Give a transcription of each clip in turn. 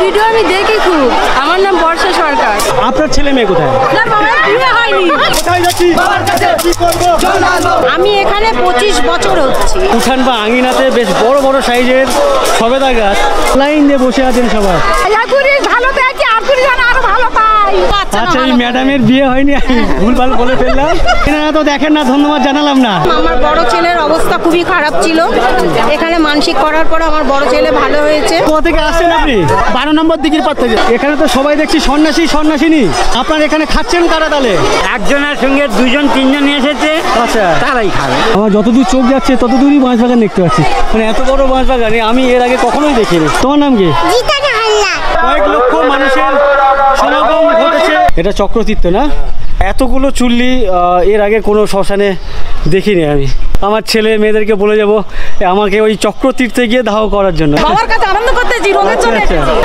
Video আমি দেখি খুব। আমার নাম বর্ষা সরকার। আপনার ছেলে মেয়ে কোথায়? না বাবা, বিয়ে হয়নি। কোথায় যাচ্ছি? বাবার কাছে কি করব? আমি এখানে 25 বছর হচ্ছে। উঠান বা আঙিনাতে বেশ বড় বড় সাইজের সবেদা গাছ, লাইন দিয়ে বসে আছেন সবাই। ভালো পেয়েছি, আর কুড়ি জন আরো ভালো পাই। আচ্ছা, এই ম্যাডামের বিয়ে হয়নি, আমি ভুলভাল বলে ফেললাম। এনারা তো দেখেন না, ধন্যবাদ জানালাম না। আমার বড় ছেলের অবস্থা খুবই খারাপ ছিল, এখানে মানসিক করার পর আমার বড় ছেলে ভালো হয়েছে। কোথা থেকে আসছেন আপনি? 12 নম্বর দিঘির পার থেকে। এখানে তো সবাই দেখছি সন্ন্যাসী সন্ন্যাসিনী। আপনার এখানে খাচ্ছেন কারা তাহলে? একজনের সঙ্গে দুজন তিনজন এসেছে, আচ্ছা, তারাই খাবে। আমার যতদূর চোখ যাচ্ছে ততদূরই বাঁশবাগান দেখতে পাচ্ছি। মানে এত বড় বাঁশবাগানে আমি এর আগে কখনোই দেখিনি। তোমার নাম কি? কয়েক লক্ষ মানুষের সমাগম ঘটেছে। এটা চক্রতীর্থ না? এতগুলো চুল্লি এর আগে কোনো শ্মশানে দেখিনি আমি। আমার ছেলে মেয়েদেরকে বলে যাব আমাকে ওই চক্রতীর্থে গিয়ে দাহ করার জন্য। বাবার কাছে আনন্দ করতে রঙের জন্য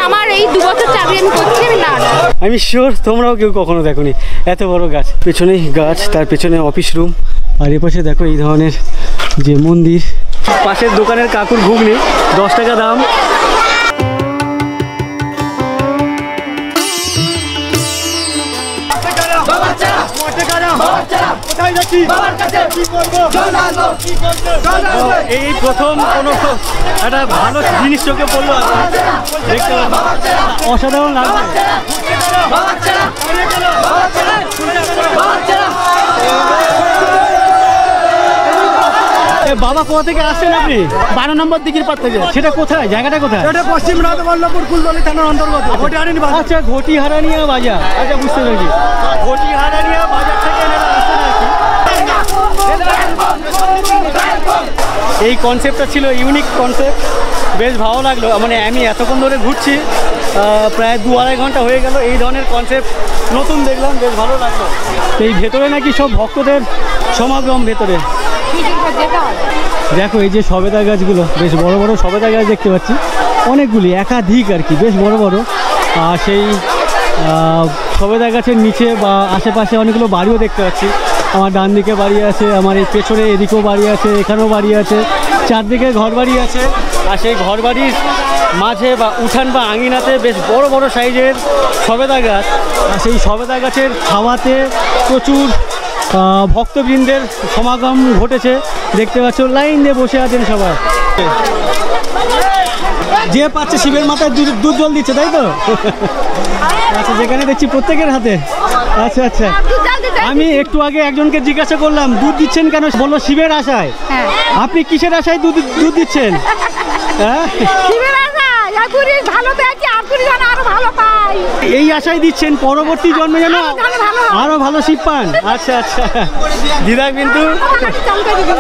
আমার এই 2 বছর চাকরি আমি করছি না। আমি শিওর তোমরাও কেউ কখনো দেখোনি এত বড় গাছ। পেছনেই গাছ, তার পেছনে অফিস রুম, আর এপাশে দেখো এই ধরনের যে মন্দির। পাশের দোকানের কাকুর ঘুগনি 10 টাকা দাম। এই প্রথম কোনো একটা ভালো জিনিস চোখে পড়লো, দেখতে অসাধারণ লাগবে। বাবা কোথা থেকে আসছেন আপনি? 12 নম্বর দিঘির পার থেকে। সেটা কোথায়? জায়গাটা কোথায়? এটা পশ্চিম রাধাবল্লভপুর ফুলতলি থানার অন্তর্গত ঘটিহারানি বাজার। আচ্ছা, ঘটিহারানিয়া বাজার। আচ্ছা, বুঝতে পেরেছি। ঘটিহারানিয়া বাজার থেকে এনারা আসছেন আর কি। এই কনসেপ্টটা ছিল ইউনিক কনসেপ্ট, বেশ ভালো লাগলো। মানে আমি এতক্ষণ ধরে ঘুরছি, প্রায় 2-2.5 ঘন্টা হয়ে গেল। এই ধরনের কনসেপ্ট নতুন দেখলাম, বেশ ভালো লাগলো। এই ভেতরে নাকি সব ভক্তদের সমাগম ভেতরে। দেখো এই যে সবেদা গাছগুলো, বেশ বড় বড় সবেদা গাছ দেখতে পাচ্ছি, অনেকগুলি, একাধিক আর কি, বেশ বড় বড়। আর সেই সবেদা গাছের নিচে বা আশেপাশে অনেকগুলো বাড়িও দেখতে পাচ্ছি। আমার ডান দিকে বাড়ি আছে, আমার এই পেছনে এদিকেও বাড়ি আছে, এখানেও বাড়ি আছে, চারদিকে ঘর বাড়ি আছে। আর সেই ঘর বাড়ির মাঝে বা উঠান বা আঙিনাতে বেশ বড় বড় সাইজের সবেদা গাছ। আর সেই সবেদা গাছের ছাওয়াতে প্রচুর ভক্তবৃন্দের সমাগম ঘটেছে, দেখতে পাচ্ছ। লাইন দিয়ে বসে আছেন সবাই, যে পাচ্ছে শিবের মাথায় দুধ জল দিচ্ছে, তাই তো? আচ্ছা, যেখানে দেখছি প্রত্যেকের হাতে। আচ্ছা আচ্ছা, আমি একটু আগে একজনকে জিজ্ঞাসা করলাম দুধ দিচ্ছেন কেন, বললো শিবের আশায়। আপনি কিসের আশায় দুধ দিচ্ছেন? হ্যাঁ, এই আশায় দিচ্ছেন পরবর্তী জন্মে যেন আরো ভালো শিব পান। আচ্ছা আচ্ছা, দিদা কিন্তু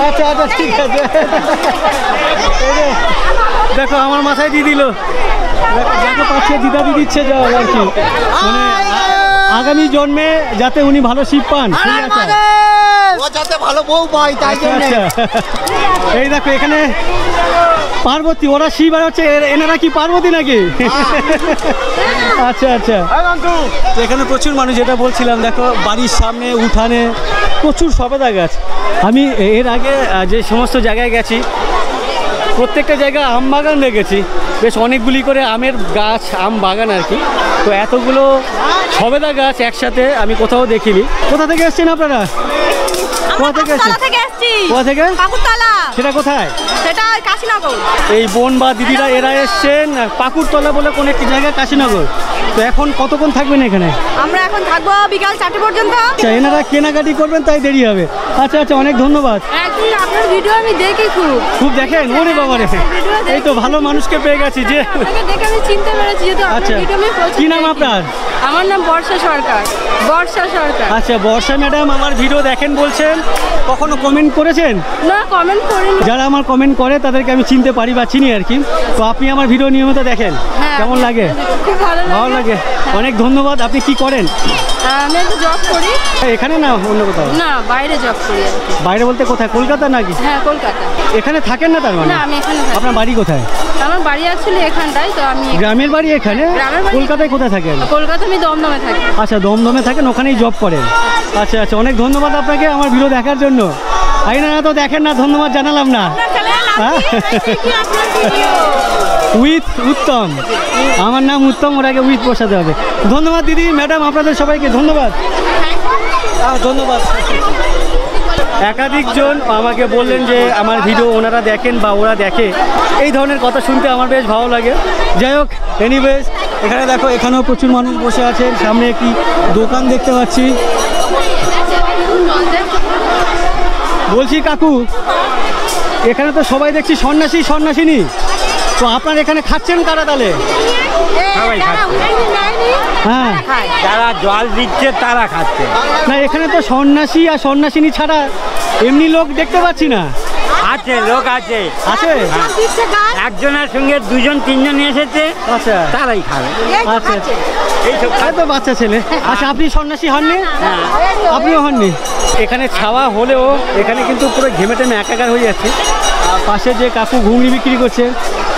আচ্ছা আচ্ছা, ঠিক আছে। দেখো আমার মাথায় দিয়ে দিল, যাকে পাচ্ছে দিদা দিয়ে দিচ্ছে জল আর কি। মানে আগামী জন্মে যাতে উনি ভালো শিব পান সেই আশা, যাতে ভালো বউ পায় তাই জন্য। এই দেখো এখানে পার্বতী, ওরা শিব আর হচ্ছে এনারা কি পার্বতী নাকি? আচ্ছা আচ্ছা, এখানে প্রচুর মানুষ, যেটা বলছিলাম দেখো বাড়ির সামনে উঠানে প্রচুর সবেদা গাছ। আমি এর আগে যে সমস্ত জায়গায় গেছি প্রত্যেকটা জায়গায় আম বাগান দেখেছি, বেশ অনেকগুলি করে আমের গাছ, আম বাগান আর কি। তো এতগুলো সবেদা গাছ একসাথে আমি কোথাও দেখিনি। কোথা থেকে এসছেন আপনারা? কোথা থেকে এসছেন? কোথা থেকে? সেটা কোথায়? সেটা কাশীনগর। এই বোন বা দিদিরা এরা এসছেন পাকুড়তলা বলে কোন একটি জায়গায়, কাশীনগর। তো এখন কতক্ষণ থাকবেন এখানে? আমরা এখন থাকবো বিকাল 4টে পর্যন্ত। আচ্ছা, এনারা কেনাকাটি করবেন তাই দেরি হবে। আচ্ছা আচ্ছা, অনেক ধন্যবাদ। আপনার ভিডিও আমি দেখি খুব দেখেন। ওরে বাবা রে, এই তো ভালো মানুষকে পেয়ে গেছি যে। দেখে আমি চিনতে পেরেছি। আচ্ছা, কি নাম আপনার? আমার নাম বর্ষা সরকার। বর্ষা সরকার। আচ্ছা, বর্ষা ম্যাডাম আমার ভিডিও দেখেন বলছেন, কখনো কমেন্ট করেছেন? না, কমেন্ট করিনি। যারা আমার কমেন্ট করে তাদেরকে আমি চিনতে পারি বা চিনি আর কি। তো আপনি আমার ভিডিও নিয়মিত দেখেন, কেমন লাগে? খুব ভালো লাগে। অনেক ধন্যবাদ। আপনি কি করেন? আমি একটা জব করি। এখানে না অন্য কোথাও? না, বাইরে জব করি। বাইরে বলতে কোথায়? কলকাতা নাকি? হ্যাঁ, কলকাতা। এখানে থাকেন না তার মানে? না, আমি এখানে থাকি। আপনার বাড়ি কোথায়? আমার বাড়ি অ্যাকচুয়ালি এখানটাই। তো আমি গ্রামের বাড়ি এখানে? কলকাতায় কোথায় থাকেন? কলকাতা আমি দমদমে থাকি। আচ্ছা, দমদমে থাকেন, ওখানেই জব করেন। আচ্ছা আচ্ছা, অনেক ধন্যবাদ আপনাকে আমার ভিডিও দেখার জন্য। আইনারা তো দেখেন না, ধন্যবাদ জানালাম না। উইথ উত্তম। আমার নাম উত্তম, ওরাকে উইথ বসাতে হবে। ধন্যবাদ দিদি, ম্যাডাম, আপনাদের সবাইকে ধন্যবাদ। ধন্যবাদ। একাধিকজন আমাকে বললেন যে আমার ভিডিও ওনারা দেখেন বা ওরা দেখে, এই ধরনের কথা শুনতে আমার বেশ ভালো লাগে। যাই হোক, এনিওয়েজ, এখানে দেখো এখানেও প্রচুর মানুষ বসে আছেন। সামনে একটি দোকান দেখতে পাচ্ছি। বলছি কাকু, এখানে তো সবাই দেখছি সন্ন্যাসী সন্ন্যাসিনী, তো আপনার এখানে খাচ্ছেন কারা তাহলে? সবাই খাচ্ছে, হ্যাঁ, যারা জল দিচ্ছে তারা খাচ্ছে। না এখানে তো সন্ন্যাসী আর সন্ন্যাসিনী ছাড়া এমনি লোক দেখতে পাচ্ছি না। আছে, লোক আছে। আছে? একজনের সঙ্গে দুজন তিনজন এসেছে, আচ্ছা তারাই খাবে। আচ্ছা আচ্ছা, এইসব তো বাচ্চা ছেলে। আচ্ছা, আপনি সন্ন্যাসী হননি? আপনিও হননি? এখানে ছাওয়া হলেও এখানে কিন্তু পুরো ঘেমে টেমে একাকার হয়ে যাচ্ছে। আর পাশে যে কাকু ঘুগনি বিক্রি করছে,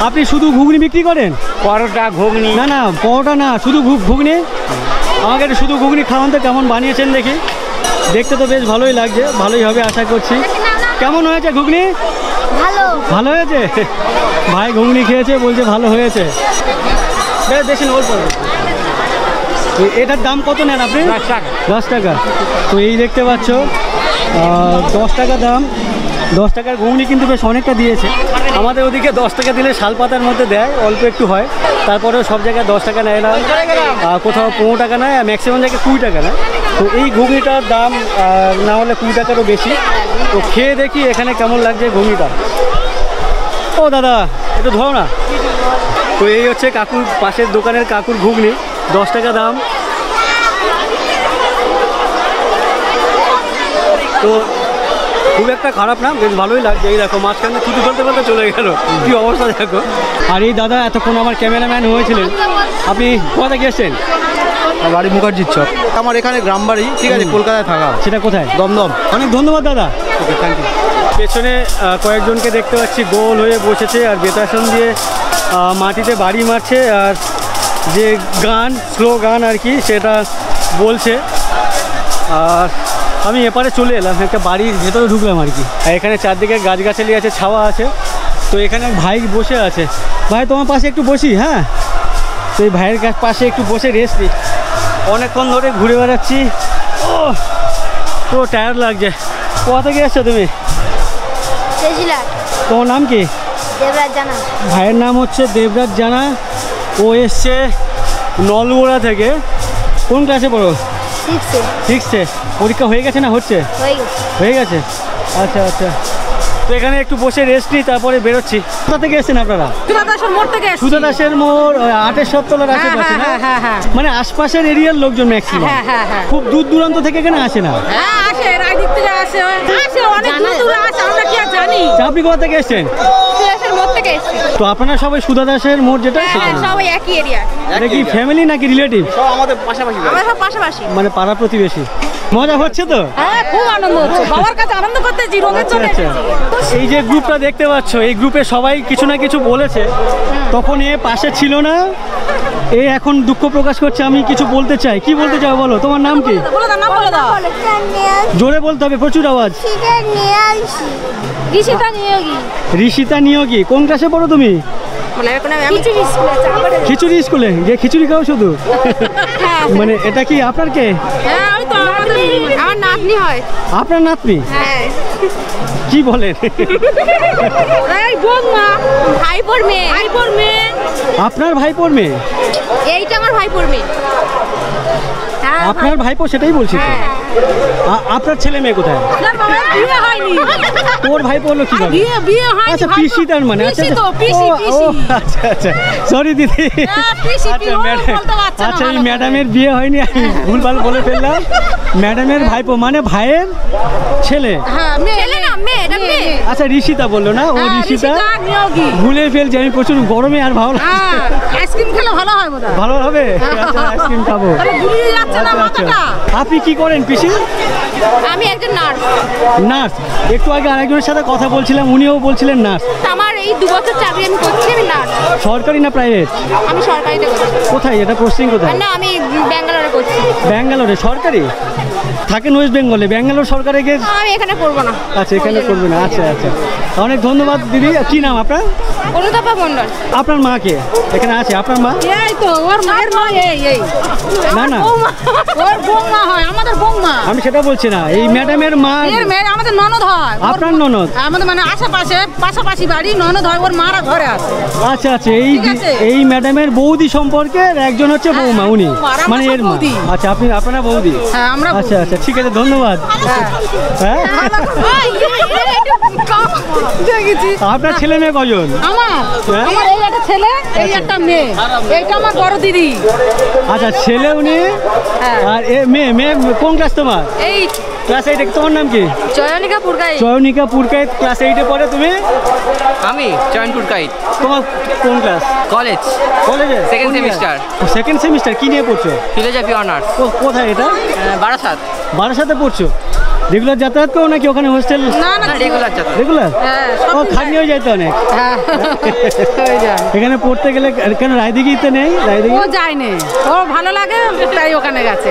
আপনি শুধু ঘুগনি বিক্রি করেন? পরোটা, ঘুগনি। না না, পরোটা না, শুধু ঘুগনি। আমাকে একটু শুধু ঘুগনি খাওয়ান তো, কেমন বানিয়েছেন দেখি। দেখতে তো বেশ ভালোই লাগছে, ভালোই হবে আশা করছি। কেমন হয়েছে ঘুগনি? ভালো। ভালো হয়েছে? ভাই ঘুগনি খেয়েছে, বলছে ভালো হয়েছে। বেশ বেশি অল্প। এটার দাম কত নেন আপনি? 10 টাকা। 10 টাকা। তো এই দেখতে পাচ্ছ 10 টাকা দাম। 10 টাকার ঘুগনি কিন্তু বেশ অনেকটা দিয়েছে। আমাদের ওদিকে 10 টাকা দিলে শালপাতার মধ্যে দেয়, অল্প একটু হয়। তারপরেও সব জায়গায় 10 টাকা নেয় না, কোথাও 15 টাকা নেয়, আর ম্যাক্সিমাম জায়গায় 20 টাকা নেয়। তো এই ঘুগনিটার দাম না হলে 20 টাকারও বেশি। তো খেয়ে দেখি এখানে কেমন লাগছে ঘুগনিটা। ও দাদা, একটু ধরো না। তো এই হচ্ছে কাকুর পাশের দোকানের কাকুর ঘুগনি, 10 টাকা দাম। তো খুব একটা খারাপ না, বেশ ভালোই লাগছে। এই দেখো মাঝখানে ছুটি ফেলতে ফেলতে চলে গেল, কি অবস্থা দেখো। আর এই দাদা এতক্ষণ আমার ক্যামেরাম্যান হয়েছিলেন। আপনি কোথা থেকে এসেছেন? বাড়ি মুখার্জির চক। আমার এখানে গ্রাম বাড়ি, ঠিক আছে, কলকাতায় থাকা। সেটা কোথায়? দমদম। অনেক ধন্যবাদ দাদা। ওকে, থ্যাংক ইউ। পেছনে কয়েকজনকে দেখতে পাচ্ছি গোল হয়ে বসেছে আর বেতাসন দিয়ে মাটিতে বাড়ি মারছে, আর যে গান, স্লো গান আর কি, সেটা বলছে। আর আমি এপারে চলে এলাম, একটা বাড়ির ভেতরে ঢুকলাম আর কি। আর এখানে চারদিকে গাছগাছালি আছে, ছাওয়া আছে। তো এখানে এক ভাই বসে আছে। ভাই তোমার পাশে একটু বসি? হ্যাঁ। তো এই ভাইয়ের পাশে একটু বসে রেস্ট নিই। অনেকক্ষণ ধরে ঘুরে বেড়াচ্ছি, ও পুরো টায়ার্ড লাগছে। কোথা থেকে এসছো তুমি? তোমার নাম কি? দেবরাজ জানা। ভাইয়ের নাম হচ্ছে দেবরাজ জানা। ও এসছে নলগোড়া থেকে। কোন ক্লাসে পড়ো? 6-এ। পরীক্ষা হয়ে গেছে না হচ্ছে? হয়ে গেছে। আচ্ছা আচ্ছা। তো এখানে একটু বসে রেস্ট নিই, তারপরে বেরোচ্ছি। কোথা থেকে এসেছেন আপনারা? সুধা দাসের মোড়, 8 তলার আশেপাশে না? মানে আশপাশের এরিয়ার লোকজন ম্যাক্সিমাম। খুব দূর দূরান্ত থেকে এখানে আসে না? আপনি কোথা থেকে এসেছেন? তো আপনারা সবাই সুধা দাসের মোড় যেটা, সবাই একই এরিয়া। এটা কি ফ্যামিলি নাকি রিলেটিভ? সব আমাদের পাশাপাশি। আমরা সব পাশাপাশি। মানে পাড়া প্রতিবেশী। মজা হচ্ছে তো? হ্যাঁ, খুব আনন্দ হচ্ছে। বাবার কাছে আনন্দ করতেছি, রঙের চলে আচ্ছা। এই যে গ্রুপটা দেখতে পাচ্ছ, এই গ্রুপে সবাই কিছু না কিছু বলেছে। তখন এ পাশে ছিল না, এ এখন দুঃখ প্রকাশ করছে। আমি কিছু বলতে চাই। কি বলতে চাও বলো? তোমার নাম কি? বলে দাও, নাম বলে দাও। জোরে বলতে হবে, প্রচুর আওয়াজ। ঋষিতা নিয়োগী। ঋষিতা নিয়োগী। কোন ক্লাসে পড়ো তুমি? খিচুড়ি স্কুলে? যে খিচুড়ি খাও শুধু? মানে এটা কি আপনার কে? আমার নাতনি হয়। আপনার নাতনি? হ্যাঁ। কি বলেন? ভাইপোর মেয়ে। আপনার ভাইপোর মেয়ে? এইটা আমার ভাইপোর মেয়ে। আপনার ভাইপো? সেটাই বলছি তো। আপনার ছেলে মেয়ে কোথায়? বিয়ে হয়নি। তোর ভাইপো হলো কি? বিয়ে হয়নি। আচ্ছা, পিসি তার মানে। আচ্ছা আচ্ছা আচ্ছা, সরি দিদি। আচ্ছা ম্যাডাম, আচ্ছা এই ম্যাডামের বিয়ে হয়নি, আমি ভুলভাল বলে ফেললাম। ম্যাডামের ভাইপো মানে ভাইয়ের ছেলে? আচ্ছা, ঋষিতা বললো না? ও ঋষিতা ভুলে ফেলছি আমি, প্রচুর গরমে আর ভালো আইসক্রিম খেলে ভালো হয় বোধহয়। ভালো হবে। আচ্ছা, আইসক্রিম খাবো। আচ্ছা আচ্ছা। আপনি কি করেন পিসি? আমি একজন নার্স। নার্স? একটু আগে আরেকজনের সাথে কথা বলছিলাম, উনিও বলছিলেন নার্স। আমার এই 2 বছর চাকরি আমি করছি, আমি নার্স। সরকারি না প্রাইভেট? আমি সরকারিতে করছি। কোথায় এটা পোস্টিং কোথায়? না, আমি ব্যাঙ্গালোরে করছি। ব্যাঙ্গালোরে? সরকারি? থাকেন ওয়েস্ট বেঙ্গলে, ব্যাঙ্গালোর সরকারে গিয়ে? আমি এখানে করবো না। আচ্ছা, এখানে করবে না। আচ্ছা আচ্ছা। অনেক ধন্যবাদ দিদি। কি নাম আপনার? অনুতাপা মণ্ডল। আপনার মাকে এখানে আছে? আপনার মা? এই তো ওর মায়ের মা, এই না না, ওর বৌমা হয়, আমাদের বৌমা। আমি সেটা বলছি না, এই ম্যাডামের মা এর মেয়ে আমাদের ননদ হয়। আপনার ননদ? আমাদের মানে আশেপাশে পাশাপাশি বাড়ি, ননদ হয়, ওর মারা ঘরে আছে। আচ্ছা আচ্ছা, ঠিক আছে। এই ম্যাডামের বৌদি সম্পর্কে একজন হচ্ছে বৌমা, উনি আমরা মানে সব এর মা। বৌদি। আচ্ছা, আপনারা বৌদি? হ্যাঁ, আমরা আচ্ছা আচ্ছা, ঠিক আছে, ধন্যবাদ। হ্যাঁ, আপনার ছেলে মেয়ে কজন? আমার হ্যাঁ? আমার এই একটা ছেলে, এই একটা মেয়ে, এইটা আমার বড় দিদি। আচ্ছা, ছেলে উনি, হ্যাঁ। আর মেয়ে কোন ক্লাস তোমার? এই ক্লাস 8। তোমার নাম কি? চয়নিকা পুরকাই। চয়নিকা পুরকাইত, ক্লাস 8-এ পড়ে। তুমি? আমি চয়নপুর গাইড, তোমার কোন ক্লাস? কলেজ, কলেজে সেকেন্ড সেমিস্টার, সেকেন্ড সেমিস্টার। কি নিয়ে পড়ছো? ফিলোজফি অনার্স, কোথায় এটা? বারাসাত। বারাসাতে পড়ছো? রেগুলার যাতায়াত করো নাকি ওখানে হোস্টেল? না না, রেগুলার যাত্রা। রেগুলার? হ্যাঁ, ও, খাটনি হয়ে যায় তো অনেক। হ্যাঁ, হয়ে যায়। এখানে পড়তে গেলে কেন রায়দিঘিতে নেই? রায়দিঘি? ও যায়নি, ও ভালো লাগে তাই ওখানে গেছে।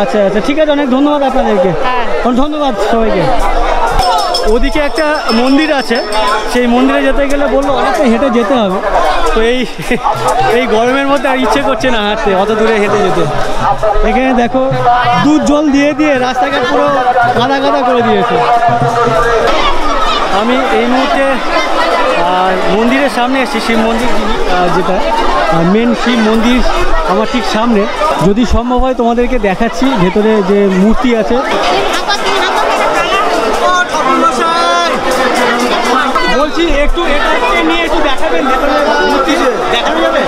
আচ্ছা আচ্ছা, ঠিক আছে, অনেক ধন্যবাদ আপনাদেরকে। হ্যাঁ। ধন্যবাদ সবাইকে। ওদিকে একটা মন্দির আছে, সেই মন্দিরে যেতে গেলে বললো অনেকটা হেঁটে যেতে হবে। তো এই গরমের মধ্যে আর ইচ্ছে করছে না হাঁটতে, অত দূরে হেঁটে যেতে। এখানে দেখো দুধ জল দিয়ে দিয়ে রাস্তাঘাট পুরো কাদা কাদা করে দিয়েছে। আমি এই মুহূর্তে মন্দিরের সামনে এসেছি, শিব মন্দির যেটা মেন শিব মন্দির আমার ঠিক সামনে। যদি সম্ভব হয় তোমাদেরকে দেখাচ্ছি ভেতরে যে মূর্তি আছে। বলছি একটু এটাকে নিয়ে একটু দেখাবেন, ভেতরে মূর্তি দেখানো যাবে?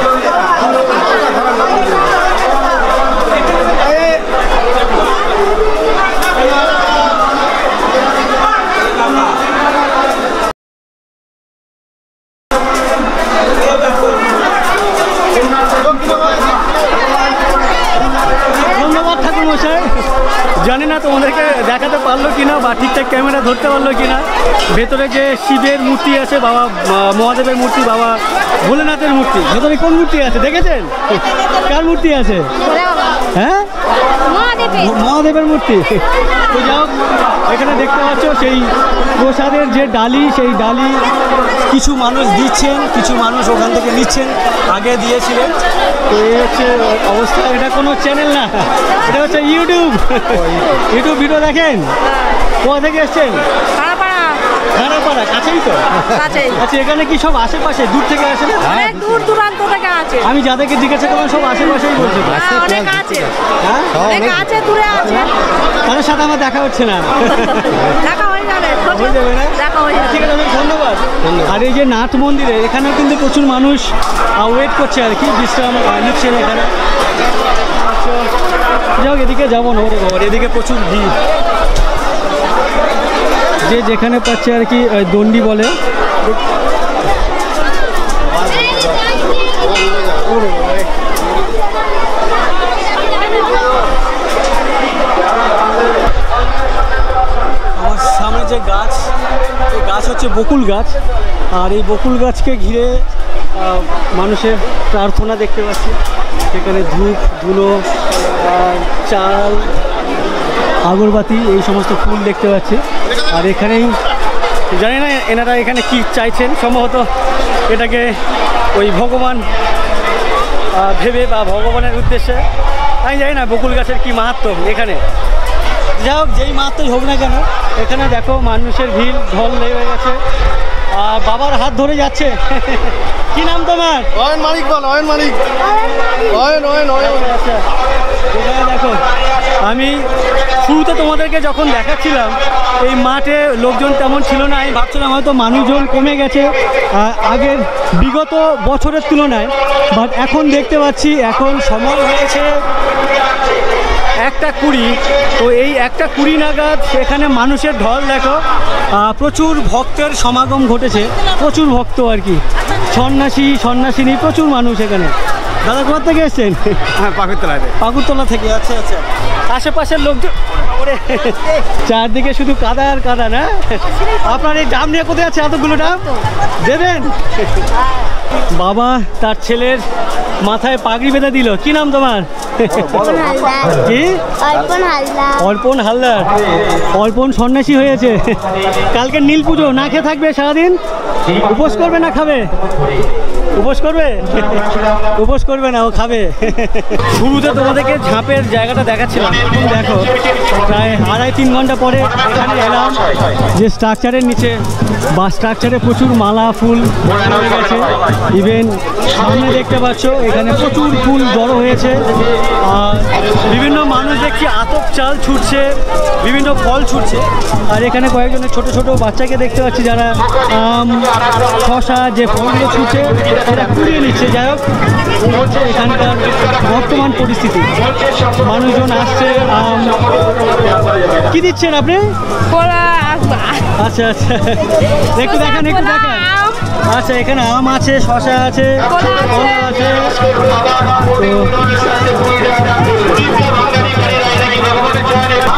ধন্যবাদ ঠাকুর মশাই। জানি না তোমাদেরকে দেখাতে পারলো কিনা বা ঠিকঠাক ক্যামেরা ধরতে পারলো কিনা। ভেতরে যে শিবের মূর্তি আছে, বাবা মহাদেবের মূর্তি, বাবা ভোলেনাথের মূর্তি, ভেতরে কোন মূর্তি আছে দেখেছেন? কার মূর্তি আছে? হ্যাঁ, মহাদেবের মূর্তি। তো যাও, এখানে দেখতে পাচ্ছ সেই প্রসাদের যে ডালি, সেই ডালি কিছু মানুষ দিচ্ছেন, কিছু মানুষ ওখান থেকে নিচ্ছেন, আগে দিয়েছিলেন। তো এই হচ্ছে অবস্থা। এটা কোনো চ্যানেল না, এটা হচ্ছে ইউটিউব ভিডিও দেখেন। কোথা থেকে এসছেন? খারাপাড়া, কাছেই তো। আচ্ছা, এখানে কি সব আশেপাশে দূর থেকে আসে না? অনেক দূর দূরান্ত থেকে আছে। আমি যাদেরকে জিজ্ঞাসা করলাম সব আশেপাশেই বলছে। অনেক আছে, হ্যাঁ, অনেক আছে, দূরে আছে। তাদের সাথে আমার দেখা হচ্ছে না। দেখা হয়ে যাবে, হয়ে যাবে না? দেখা হয়ে যাবে। ঠিক আছে, অনেক ধন্যবাদ। আর এই যে নাথ মন্দিরে, এখানেও কিন্তু প্রচুর মানুষ ওয়েট করছে আর কি, বিশ্রাম নিচ্ছেন এখানে। যাও, এদিকে যাবো না, ওরে বাবা, এদিকে প্রচুর ভিড়। যে যেখানে পাচ্ছে আর কি দণ্ডি বলে। আমার সামনে যে গাছ, এই গাছ হচ্ছে বকুল গাছ। আর এই বকুল গাছকে ঘিরে মানুষের প্রার্থনা দেখতে পাচ্ছি। সেখানে ধূপ ধুলো, চাল, আগরবাতি, এই সমস্ত ফুল দেখতে পাচ্ছি। আর এখানেই জানি না এনারা এখানে কি চাইছেন, সম্ভবত এটাকে ওই ভগবান ভেবে বা ভগবানের উদ্দেশ্যে, আমি জানি না বকুল গাছের কি মাহাত্ম্য এখানে। যাই হোক, যেই মাহাত্ম্যই হোক না কেন, এখানে দেখো মানুষের ভিড় ঢল লেগে গেছে। আর বাবার হাত ধরে যাচ্ছে। কি নাম তোমার? অয়ন মালিক বল, অয়ন মালিক। আচ্ছা, এখানে দেখো, আমি শুরুতে তোমাদেরকে যখন দেখাচ্ছিলাম এই মাঠে লোকজন তেমন ছিল না। আমি ভাবছিলাম হয়তো মানুষজন কমে গেছে আগের বিগত বছরের তুলনায়, বাট এখন দেখতে পাচ্ছি এখন সময় হয়েছে 1:20। তো এই 1:20 নাগাদ এখানে মানুষের ঢল দেখো, প্রচুর ভক্তের সমাগম ঘটেছে, প্রচুর ভক্ত আর কি, সন্ন্যাসিনী, প্রচুর মানুষ এখানে। দাদা কোথা থেকে এসছেন? হ্যাঁ, পাকুড়তলা থেকে। আচ্ছা আচ্ছা, আশেপাশের লোকজন, চারদিকে শুধু কাদা আর কাদা না? আপনার এই ডাব নিয়ে কোথায় আছে? এতগুলো ডাব দেবেন? বাবা তার ছেলের মাথায় পাগড়ি বেঁধে দিল। কি নাম তোমার? কি? অর্পণ হালদার। অর্পণ সন্ন্যাসী হয়েছে। কালকে নীল পুজো, না খেয়ে থাকবে সারাদিন? উপোস করবে না খাবে? উপোস করবে? উপোস করবে না, ও খাবে। শুরুতে তোমাদেরকে ঝাঁপের জায়গাটা দেখাচ্ছিলাম। এখন দেখো প্রায় 2.5-3 ঘন্টা পরে এখানে এলাম, যে স্ট্রাকচারের নিচে বা স্ট্রাকচারে প্রচুর মালা ফুল হয়ে গেছে। ইভেন সামনে দেখতে পাচ্ছ এখানে প্রচুর ফুল জড়ো হয়েছে। আর বিভিন্ন মানুষ দেখছি আতপ চাল ছুটছে, বিভিন্ন ফল ছুটছে। আর এখানে কয়েকজনের ছোট ছোট বাচ্চাকে দেখতে পাচ্ছি যারা আম, শশা, যে ফলগুলো ছুটছে সেটা কুড়িয়ে নিচ্ছে। যাই হোক, এই হচ্ছে এখানকার বর্তমান পরিস্থিতি। মানুষজন আসছে। কি দিচ্ছেন আপনি? আচ্ছা আচ্ছা, একটু দেখান, একটু দেখান। আচ্ছা, এখানে আম আছে, শশা আছে, কলা আছে।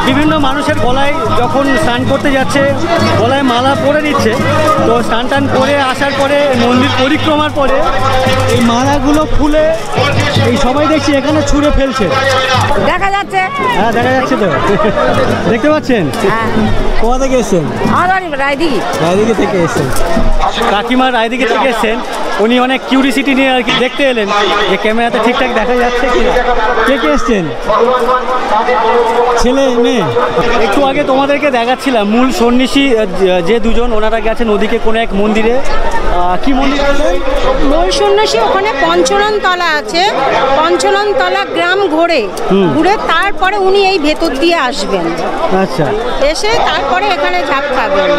বিভিন্ন মানুষের গলায় যখন স্নান করতে যাচ্ছে গলায় মালা পরে দিচ্ছে। তো স্নান টান করে আসার পরে মন্দির পরিক্রমার পরে এই মালাগুলো খুলে এই সবাই দেখছি এখানে ছুঁড়ে ফেলছে। দেখা যাচ্ছে। হ্যাঁ, দেখা যাচ্ছে তো। দেখতে পাচ্ছেন? কোথা থেকে এসছেন? রায়দিঘি থেকে এসছেন। কাকিমা রায়দিঘি থেকে এসছেন। উনি অনেক কিউরিসিটি নিয়ে আর কি দেখতে এলেন যে ক্যামেরাতে ঠিকঠাক দেখা যাচ্ছে কি না। কে কে এসছেন? ছেলে মেয়ে? একটু আগে তোমাদেরকে দেখাচ্ছিলাম মূল সন্ন্যাসী যে দুজন, ওনারা গেছেন ওদিকে কোনো এক মন্দিরে। কি মন্দির বললেন? মূল সন্ন্যাসী ওখানে পঞ্চনন তলা আছে। পঞ্চনন তলা গ্রাম ঘুরে তারপরে উনি এই ভেতর দিয়ে আসবেন। আচ্ছা, এসে তারপরে এখানে ঝাঁপ খাবেন।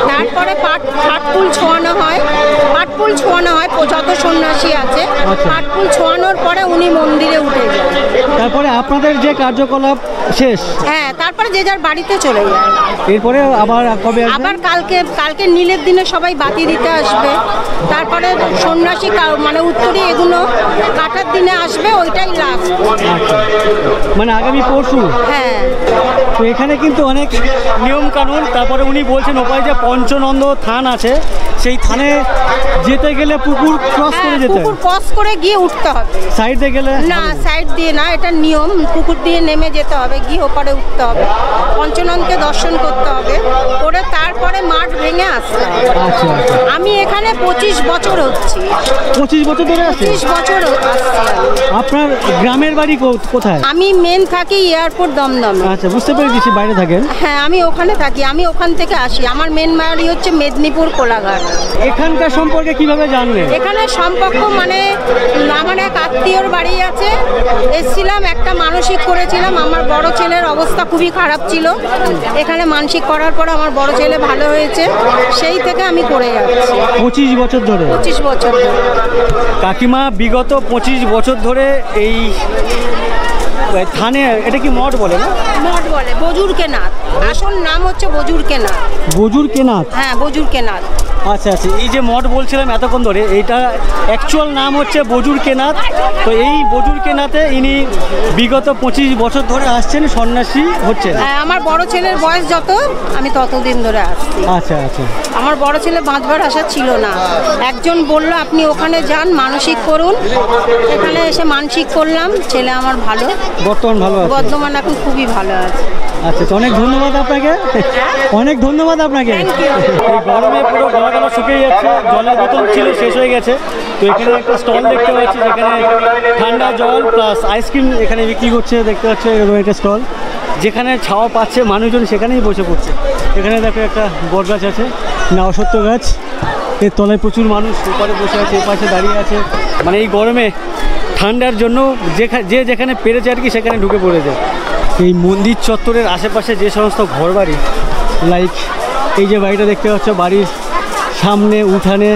তারপরে পাটফুল ছোঁয়ানো হয়। পাটফুল ছোঁয়ানো হয় যত সন্ন্যাসী আছে। পাটফুল ছোঁয়ানোর পরে উনি মন্দিরে উঠে যান। তারপরে আপনাদের যে কার্যকলাপ শেষ? হ্যাঁ, তারপরে যে যার বাড়িতে চলে যায়। এরপরে আবার কবে? আবার কালকে নীলের দিনে সবাই বাতি দিতে আসবে। তারপরে সন্ন্যাসী মানে উত্তরে এগুলো কাটার দিনে আসবে, ওইটাই লাস্ট। মানে আগামী পরশু? হ্যাঁ। তো এখানে কিন্তু অনেক নিয়ম কানুন। তারপরে উনি বলছেন ওপারে যে পঞ্চনন্দ থান আছে, সেই থানে যেতে গেলে পুকুর ক্রস করে যেতে, পুকুর ক্রস করে গিয়ে উঠতে হবে। সাইড দিয়ে গেলে না, সাইড দিয়ে না, এটা নিয়ম। পুকুর দিয়ে নেমে যেতে হবে, গিয়ে ওপারে উঠতে হবে, পঞ্চনন্দকে দর্শন করতে হবে, করে তারপরে মাঠ ভেঙে আসতে হবে। আচ্ছা, আমি এখানে 25 বছর হচ্ছে। 25 বছর ধরে আছেন? 25 বছর আসছি। আপনার গ্রামের বাড়ি কোথায়? আমি মেন থাকি এয়ারপোর্ট দমদমে। আচ্ছা, বুঝতে পেরেছি, বাইরে থাকেন। হ্যাঁ, আমি ওখানে থাকি। আমি ওখান থেকে আসি। আমার মেন বাড়ি হচ্ছে মেদিনীপুর কোলাঘাট। এখানকার সম্পর্কে কিভাবে জানলেন? এখানে সম্পর্ক মানে আমার এক আত্মীয়র বাড়ি আছে, এসেছিলাম, একটা মানসিক করেছিলাম। আমার বড় ছেলের অবস্থা খুবই খারাপ ছিল। এখানে মানসিক করার পর আমার বড় ছেলে ভালো হয়েছে, সেই থেকে আমি করে যাচ্ছি। 25 বছর ধরে? 25 বছর ধরে। কাকিমা বিগত 25 বছর ধরে এই থানে, এটা কি মঠ বলে না? মঠ বলে, বজুরকেনাথ। আসল নাম হচ্ছে বজুরকেনাথ। বজুরকেনাথ? হ্যাঁ, বজুরকেনাথ। আচ্ছা আচ্ছা, এই যে মঠ বলছিলাম এতক্ষণ ধরে, এইটা অ্যাকচুয়াল নাম হচ্ছে বজুরকেনাথ। তো এই বজুরকেনাথে ইনি বিগত 25 বছর ধরে আসছেন, সন্ন্যাসী হচ্ছেন। হ্যাঁ, আমার বড় ছেলের বয়স যত, আমি ততদিন ধরে আসছি। আচ্ছা আচ্ছা। আমার বড় ছেলে বাঁচবার আশা ছিল না। একজন বলল আপনি ওখানে যান, মানসিক করুন। এখানে এসে মানসিক করলাম, ছেলে আমার ভালো, বর্তমান ভালো আছে? বর্তমান এখন খুবই ভালো আছে। আচ্ছা, অনেক ধন্যবাদ আপনাকে, অনেক ধন্যবাদ আপনাকে। এই গরমে পুরো গলা শুকিয়ে যাচ্ছে, জলের বোতল ছিল শেষ হয়ে গেছে। তো এখানে একটা স্টল দেখতে পাচ্ছি যেখানে ঠান্ডা জল প্লাস আইসক্রিম এখানে বিক্রি করছে, দেখতে পাচ্ছি এরকম একটা স্টল। যেখানে ছাওয়া পাচ্ছে মানুষজন সেখানেই বসে পড়ছে। এখানে দেখো একটা বট গাছ আছে, না অসত্য গাছ, এর তলায় প্রচুর মানুষ উপরে বসে আছে, এপাশে দাঁড়িয়ে আছে। মানে এই গরমে ঠান্ডার জন্য যে যেখানে পেরেছে আর কি সেখানে ঢুকে পড়েছে। এই মন্দির চত্বরের আশেপাশে যে সমস্ত ঘরবাড়ি, লাইক এই যে বাড়িটা দেখতে পাচ্ছ, বাড়ির সামনে উঠানে,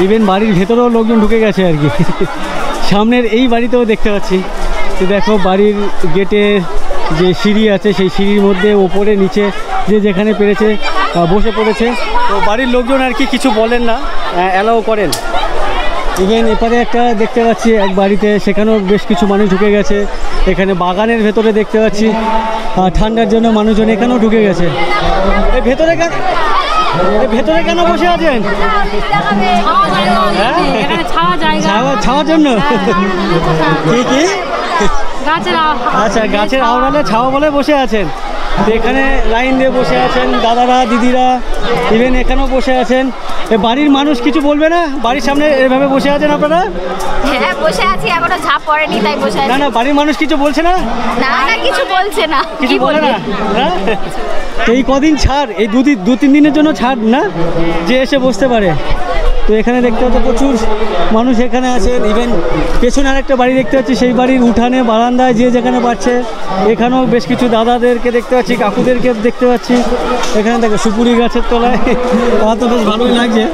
ইভেন বাড়ির ভেতরেও লোকজন ঢুকে গেছে আর কি। সামনের এই বাড়িতেও দেখতে পাচ্ছি, দেখো বাড়ির গেটের যে সিঁড়ি আছে সেই সিঁড়ির মধ্যে ওপরে নিচে যে যেখানে পেরেছে বসে পড়েছে। তো বাড়ির লোকজন আর কি কিছু বলেন না, অ্যালাউ করেন। ইভেন এপারে একটা দেখতে পাচ্ছি এক বাড়িতে, সেখানেও বেশ কিছু মানুষ ঢুকে গেছে। এখানে বাগানের ভেতরে দেখতে পাচ্ছি ঠান্ডার জন্য মানুষজন এখানেও ঢুকে গেছে। এই ভেতরে ভেতরে কেন বসে আছেন? এখানে ছাওয়া জায়গা, ছাওয়ার জন্য? কি কি? গাছের আচ্ছা, গাছের আড়ালে ছাওয়া বলে বসে আছেন। তো এখানে লাইন দিয়ে বসে আছেন দাদারা, দিদিরা, ইভেন এখানেও বসে আছেন। বাড়ির মানুষ কিছু বলবে না? বাড়ির সামনে এভাবে বসে আছেন আপনারা? হ্যাঁ বসে আছি, এখনো ঝাঁপ পড়েনি তাই বসে আছি। না না, বাড়ির মানুষ কিছু বলছে না? না না কিছু বলছে না। কিছু বলে না? হ্যাঁ? তো এই কদিন ছাড়, এই 2-3 দিনের জন্য ছাড় না, যে এসে বসতে পারে। তো এখানে দেখতে পাচ্ছি প্রচুর মানুষ এখানে আছেন। ইভেন পেছনে আরেকটা বাড়ি দেখতে পাচ্ছি, সেই বাড়ির উঠানে বারান্দায় যে যেখানে পাচ্ছে। এখানেও বেশ কিছু দাদাদেরকে দেখতে পাচ্ছি, কাকুদেরকে দেখতে পাচ্ছি। এখানে দেখো সুপুরি গাছের তলায়, আমার তো বেশ ভালোই লাগছে।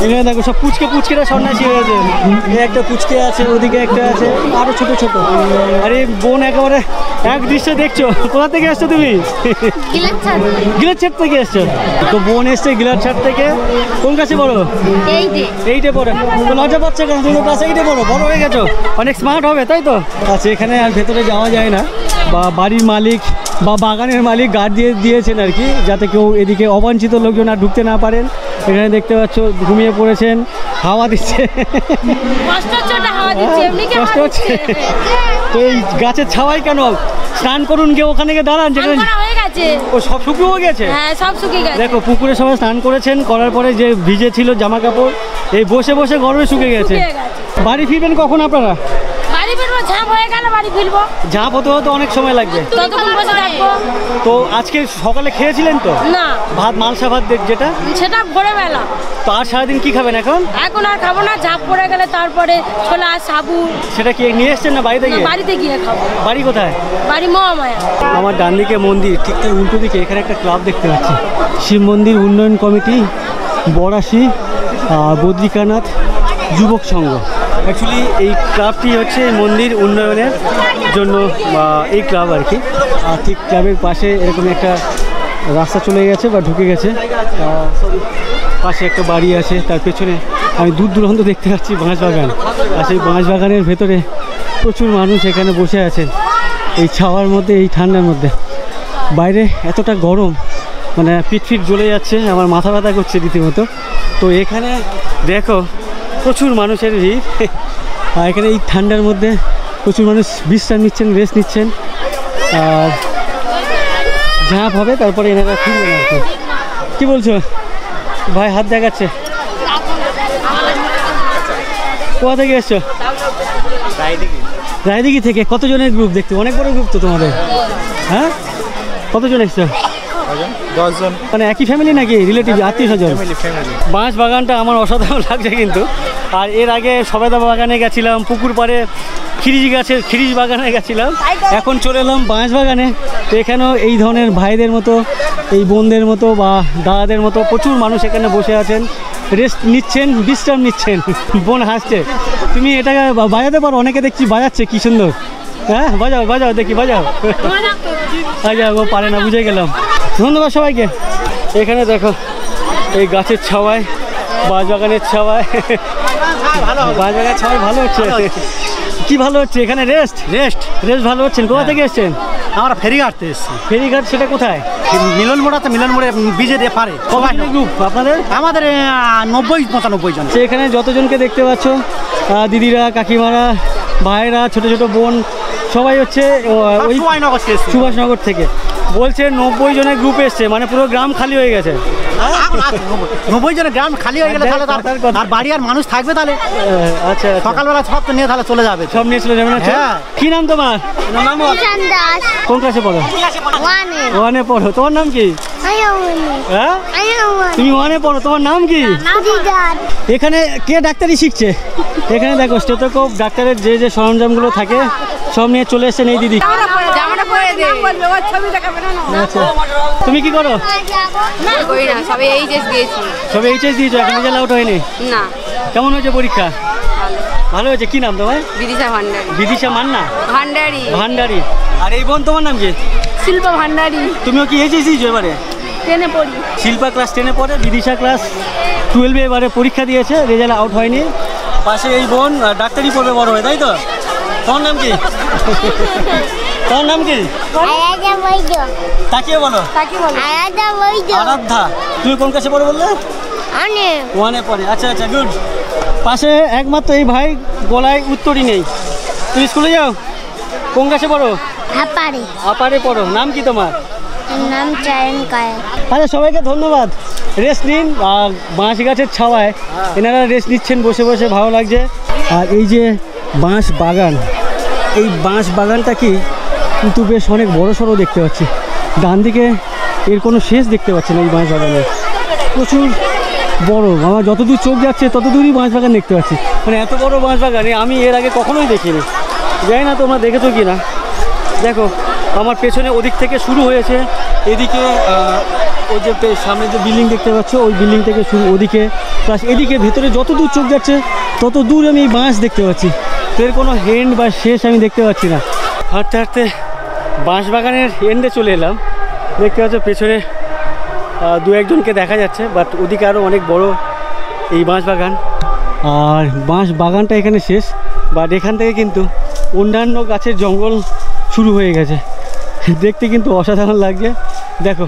এখানে দেখো সব পুচকেরা সন্ন্যাসী হয়েছে। একটা পুচকে আছে, ওদিকে একটা আছে, আরও ছোট ছোট। আর এই বোন একেবারে এক দৃশ্য দেখছো। কোথা থেকে এসছো তুমি? গিলারছাট থেকে এসছো। তো বোন এসছে গিলারছাট থেকে। কোন কাছে বড়? এইটে পড়ে। তো লজ্জা পাচ্ছে কেন? তুমি তো ক্লাস 8-এ পড়ো, বড় হয়ে গেছো, অনেক স্মার্ট হবে, তাই তো? আচ্ছা, এখানে আর ভেতরে যাওয়া যায় না, বা বাড়ির মালিক বা বাগানের মালিক গার্ড দিয়েছেন আর কি, যাতে কেউ এদিকে অবাঞ্ছিত লোকজন আর ঢুকতে না পারেন। এখানে দেখতে পাচ্ছ ঘুমিয়ে পড়েছেন, হাওয়া দিচ্ছে, কষ্ট হচ্ছে। তো এই গাছের ছাওয়াই কেন? স্নান করুন, গিয়ে ওখানে গিয়ে দাঁড়ান, যেখানে ও সব শুকিয়ে গেছে। দেখো পুকুরে সবাই স্নান করেছেন, করার পরে যে ভিজে ছিল জামা কাপড়, এই বসে বসে গরমে শুকিয়ে গেছে। বাড়ি ফিরবেন কখন আপনারা? ঝাঁপ হতে হতে অনেক সময় লাগবে। তো আজকে সকালে খেয়েছিলেন তো? না, ভাত, মালসা ভাত যেটা, সেটা ভোরবেলা। তো আর সারাদিন কি খাবেন এখন? এখন আর খাবো না, ঝাঁপ পড়ে গেলে তারপরে ছোলা সাবু। সেটা কি নিয়ে এসছেন না বাড়িতে গিয়ে? বাড়িতে গিয়ে খাবো। বাড়ি কোথায়? বাড়ি মহামায়া। আমার ডান দিকে মন্দির, ঠিক তার উল্টো দিকে এখানে একটা ক্লাব দেখতে পাচ্ছি, শিব মন্দির উন্নয়ন কমিটি, বরাশি বদ্রিকানাথ যুবক সংঘ। অ্যাকচুয়ালি এই ক্লাবটি হচ্ছে মন্দির উন্নয়নের জন্য এই ক্লাব আর কি। আর ঠিক ক্লাবের পাশে এরকম একটা রাস্তা চলে গেছে বা ঢুকে গেছে, পাশে একটা বাড়ি আছে, তার পেছনে আমি দূর দূরান্ত দেখতে পাচ্ছি বাঁশবাগান। আর সেই বাঁশবাগানের ভেতরে প্রচুর মানুষ এখানে বসে আছেন এই ছাওয়ার মধ্যে, এই ঠান্ডার মধ্যে। বাইরে এতটা গরম, মানে পিঠ জ্বলে যাচ্ছে, আমার মাথা ব্যথা করছে রীতিমতো। তো এখানে দেখো প্রচুর মানুষের ভিড়, আর এখানে এই ঠান্ডার মধ্যে প্রচুর মানুষ বিশ্রাম নিচ্ছেন, রেস্ট নিচ্ছেন। আর ঝাঁপ হবে, তারপরে এনারা ফিরবেন আর কি। কী বলছো ভাই? হাত দেখাচ্ছে। কোথা থেকে এসছো? রায়দিঘি থেকে। কতজনের গ্রুপ দেখতে? অনেক বড় গ্রুপ তো তোমাদের। হ্যাঁ, কতজন এসছো? 10 জন। মানে একই ফ্যামিলি নাকি রিলেটিভ, আত্মীয় স্বজন? বাঁশ বাগানটা আমার অসাধারণ লাগছে কিন্তু। আর এর আগে সবেদা বাগানে গেছিলাম, পুকুর পাড়ে খিরিজ বাগানে গেছিলাম, এখন চলে এলাম বাঁশ বাগানে। তো এখানেও এই ধরনের ভাইদের মতো, এই বোনদের মতো বা দাদাদের মতো প্রচুর মানুষ এখানে বসে আছেন, রেস্ট নিচ্ছেন, বিশ্রাম নিচ্ছেন। বোন হাসছে। তুমি এটা বাজাতে পারো? অনেকে দেখছি বাজাচ্ছে, কি সুন্দর। হ্যাঁ, বাজাও দেখি, বাজাও। ও পারে না, বুঝে গেলাম। ধন্যবাদ সবাইকে। এখানে দেখো এই গাছের ছাওয়ায়, বাঁশবাগানের ছাওয়ায়, বাঁশবাগানের ছাওয়ায় ভালো হচ্ছে। কি ভালো হচ্ছে? এখানে রেস্ট ভালো হচ্ছেন। কোথা থেকে এসছেন? আমরা ফেরিঘাটতে এসেছি। ফেরিঘাট সেটা কোথায়? মিলন মোড়ে বীজের এপারে। গ্রুপ আপনাদের? আমাদের 90-95 জন। এখানে যতজনকে দেখতে পাচ্ছ, দিদিরা, কাকিমারা, ভাইরা, ছোট ছোট বোন, সবাই হচ্ছে ওই সুভাষনগর থেকে। বলছে 90 জনের গ্রুপ এসছে, মানে পুরো গ্রাম খালি হয়ে গেছে। 90 জনের গ্রাম খালি হয়ে গেলে তাহলে আর বাড়ি আর মানুষ থাকবে তাহলে? আচ্ছা, সকালবেলা সব তো নিয়ে তাহলে চলে যাবে। সব নিয়ে চলে যাবে না? হ্যাঁ। কি নাম তোমার? কোন ক্লাসে পড়ো? 1-এ পড়ো। তোমার নাম কি? হ্যাঁ, তুমি 1-এ পড়ো, তোমার নাম কি? এখানে কে ডাক্তারি শিখছে? এখানে দেখো স্টেথোস্কোপ, ডাক্তারের যে যে সরঞ্জামগুলো থাকে সব নিয়ে চলে এসেছেন এই দিদি। আচ্ছা, তুমি কি করো? সবে এইচএস দিয়েছো, এখন রেজাল্ট আউট হয়নি? না। কেমন হয়েছে পরীক্ষা? ভালো হয়েছে। কি নাম তোমার? বিদিশা মান্না ভান্ডারি। আর এই বোন তোমার নাম কি? শিল্পা ভান্ডারি। তুমিও কি এইচএস দিয়েছো এবারে? 10-এ পড়ি। শিল্পা ক্লাস 10-এ পড়ে, বিদিশা ক্লাস 12-এ এবারে পরীক্ষা দিয়েছে, রেজাল্ট আউট হয়নি। পাশে এই বোন ডাক্তারি পড়বে বড় হয়ে, তাই তো? তোমার নাম কি? তোমার নাম কি? তাকিয়ে বলো। আরাধ্যা। তুমি কোন ক্লাসে পড়ো বললে? ওয়ানে পড়ে। আচ্ছা আচ্ছা, গুড। পাশে একমাত্র এই ভাই, গলায় উত্তরই নেই। তুমি স্কুলে যাও? কোন ক্লাসে পড়ো? আপারে পড়ো। নাম কি তোমার? নাম চায়ন কায়া। আচ্ছা, সবাইকে ধন্যবাদ। রেস্ট নিন। আর বাঁশ গাছের ছাওয়ায় এনারা রেস্ট নিচ্ছেন বসে বসে, ভালো লাগছে। আর এই যে বাঁশ বাগান, এই বাঁশ বাগানটা কি কিন্তু বেশ অনেক বড় সড়ো দেখতে পাচ্ছি। ডান দিকে এর কোনো শেষ দেখতে পাচ্ছি না। এই বাঁশ বাগানে প্রচুর বড়, আমার যতদূর চোখ যাচ্ছে তত দূরই বাঁশ বাগান দেখতে পাচ্ছি। মানে এত বড় বাঁশ বাগানে আমি এর আগে কখনোই দেখিনি। জানি না তোমরা দেখেছো কি না। দেখো আমার পেছনে ওদিক থেকে শুরু হয়েছে, এদিকে ওই যে সামনে যে বিল্ডিং দেখতে পাচ্ছ, ওই বিল্ডিং থেকে শুরু ওদিকে, প্লাস এদিকে ভেতরে যত দূর চোখ যাচ্ছে তত দূর আমি বাঁশ দেখতে পাচ্ছি। তো এর কোনো এন্ড বা শেষ আমি দেখতে পাচ্ছি না। হাঁটতে হাঁটতে বাঁশ বাগানের এন্ডে চলে এলাম। দেখতে পাচ্ছ পেছনে দু একজনকে দেখা যাচ্ছে, বাট ওদিকে আরও অনেক বড় এই বাঁশ বাগান। আর বাঁশ বাগানটা এখানে শেষ, বাট এখান থেকে কিন্তু অন্যান্য গাছের জঙ্গল শুরু হয়ে গেছে। দেখতে কিন্তু অসাধারণ লাগছে। দেখো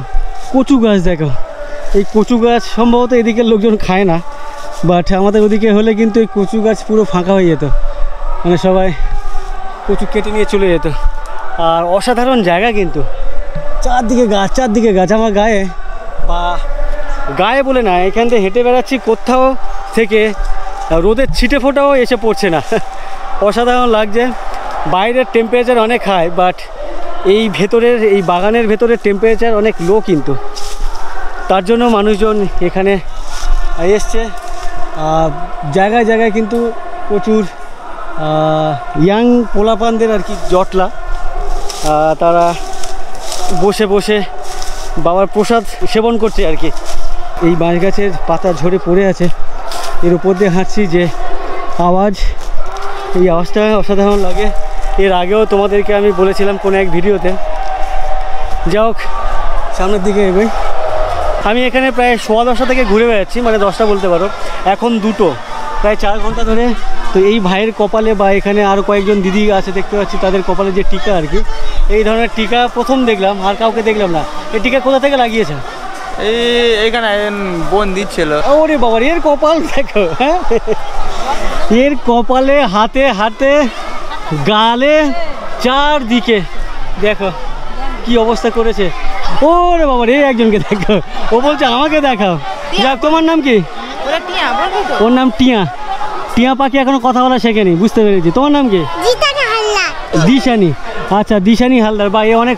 কচু গাছ, দেখো এই কচু গাছ সম্ভবত এদিকের লোকজন খায় না, বাট আমাদের ওদিকে হলে কিন্তু এই কচু গাছ পুরো ফাঁকা হয়ে যেত, মানে সবাই কচু কেটে নিয়ে চলে যেত। আর অসাধারণ জায়গা কিন্তু, চারদিকে গাছ, চারদিকে গাছ। আমার গায়ে বা গায়ে বলে না, এখান থেকে হেঁটে বেড়াচ্ছি, কোথাও থেকে রোদের ছিটে ফোটাও এসে পড়ছে না। অসাধারণ লাগছে। বাইরের টেম্পারেচার অনেক হাই, বাট এই ভেতরের, এই বাগানের ভেতরের টেম্পারেচার অনেক লো কিন্তু। তার জন্য মানুষজন এখানে এসছে। জায়গায় জায়গায় কিন্তু প্রচুর ইয়াং পোলাপানদের আর কি জটলা, তারা বসে বসে বাবার প্রসাদ সেবন করছে আর কি। এই বাঁশ গাছের পাতা ঝরে পড়ে আছে, এর উপর দিয়ে হাঁটছি, যে আওয়াজ, এই আওয়াজটা অসাধারণ লাগে। এর আগেও তোমাদেরকে আমি বলেছিলাম কোনো এক ভিডিওতে। যাই হোক, সামনের দিকে এগোই। আমি এখানে প্রায় 10:15 থেকে ঘুরে বেড়াচ্ছি, মানে 10টা বলতে পারো, এখন 2টো, প্রায় 4 ঘন্টা ধরে। তো এই ভাইয়ের কপালে বা এখানে আরও কয়েকজন দিদি আছে দেখতে পাচ্ছি, তাদের কপালে যে টিকা আর কি, এই ধরনের টিকা প্রথম দেখলাম, আর কাউকে দেখলাম না। এই টিকা কোথা থেকে লাগিয়েছে? এইখানে বোন দিচ্ছিল। ওরে বাবা, এর কপাল দেখো। হ্যাঁ, এর কপালে, হাতে হাতে, গালে, চারদিকে দেখো কি অবস্থা করেছে। ওরে বাবা, এই একজনকে দেখো, ও বলছে আমাকে দেখাও। যাক, তোমার নাম কি? ওর নাম টিয়া। টিয়া পাখি এখনো কথা বলা শেখেনি, বুঝতে পেরেছি। তোমার নাম কি? দিশানি। আচ্ছা, দিশানি হালদার। বা এ অনেক